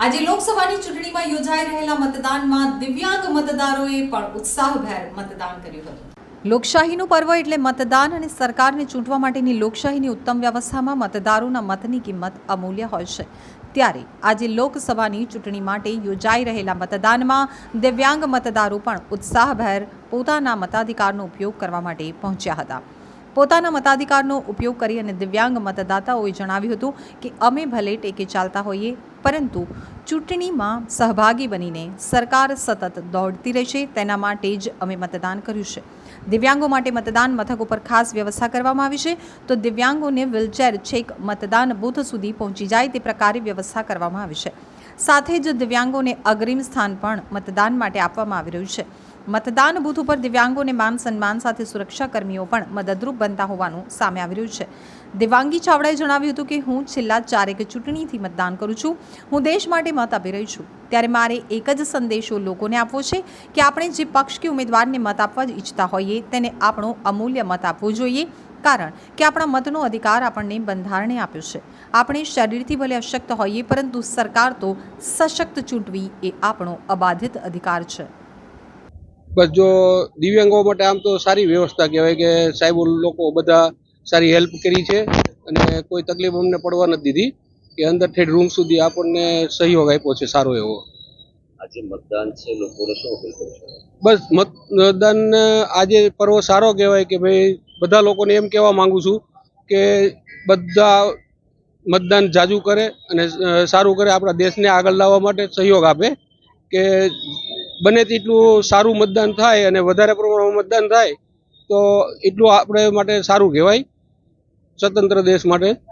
આજે લોકસભાની ચૂંટણીમાં યોજાઈ રહેલા મતદાનમાં દિવ્યાંગ મતદારોએ પણ ઉત્સાહભેર મતદાન કર્યું હતું। લોકશાહીનું પર્વ એટલે મતદાન અને સરકારને ચૂંટવા માટેની લોકશાહીની ઉત્તમ વ્યવસ્થામાં મતદારોના મતની કિંમત અમૂલ્ય હોય છે। ત્યારે આજે લોકસભાની ચૂંટણી માટે યોજાઈ રહેલા મતદાનમાં દિવ્યાંગ મતદારો પણ ઉત્સાહભેર પોતાના મતાધિકારનો ઉપયોગ કરવા માટે પહોંચ્યા હતા। પોતાના મતાધિકારનો ઉપયોગ કરી અને દિવ્યાંગ મતદાતાઓએ જણાવ્યું હતું કે અમે ભલે ટેકે ચાલતા હોઈએ પરંતુ ચૂંટણીમાં સહભાગી બનીને સરકાર સતત દોડતી રહેશે તેના માટે જ અમે મતદાન કર્યું છે। દિવ્યાંગો માટે મતદાન મથક ઉપર ખાસ વ્યવસ્થા કરવામાં આવી છે તો દિવ્યાંગોને વ્હીલચેર છેક મતદાન બૂથ સુધી પહોંચી જાય તે પ્રકારે વ્યવસ્થા કરવામાં આવી છે। સાથે જ દિવ્યાંગોને અગ્રિમ સ્થાન પણ મતદાન માટે આપવામાં આવી રહ્યું છે। મતદાન બૂથ ઉપર દિવ્યાંગોને માન સન્માન સાથે સુરક્ષા કર્મીઓ પણ મદદરૂપ બનતા હોવાનું સામે આવી રહ્યું છે। દિવ્યાંગી ચાવડાએ જણાવ્યું હતું કે હું છેલ્લા 4 ચૂંટણીથી મતદાન કરું છું। હું દેશ માટે મત આપી રહી છું ત્યારે મારે એક જ સંદેશો લોકોને આપવો છે કે આપણે જે પક્ષ કે ઉમેદવારને મત આપવા ઈચ્છતા હોઈએ તેને આપણો અમૂલ્ય મત આપવો જોઈએ કારણ કે આપણા મતનો અધિકાર આપણને બંધારણે આપ્યો છે। આપણે શરીરથી ભલે અશક્ત હોઈએ પરંતુ સરકાર તો સશક્ત ચૂંટવી એ આપણો અબાધિત અધિકાર છે। बस जो दिव्यांगों માટે આમ તો સારી વ્યવસ્થા કહેવાય કે સાહેબ લોકો બધા સારી હેલ્પ કરી છે અને કોઈ તકલીફ અમને પડવા નથી દીધી કે અંદર ઠેઠ રૂમ સુધી આપણને સહયોગ આપ્યો છે સારો એવો। આજે મતદાન છે લોકોને શું અપીલ કરશો? બસ મતદાન આજે પર્વ સારો કહેવાય કે ભાઈ બધા લોકોને એમ કહેવા માંગુ છું કે બધા મતદાન જાજુ કરે અને સારું કરે આપણા દેશને આગળ લાવવા માટે સહયોગ આપે કે બને તેટલું સારું મતદાન થાય અને વધારે પ્રમાણમાં મતદાન થાય તો એટલું આપણે માટે સારું કહેવાય સ્વતંત્ર દેશ માટે।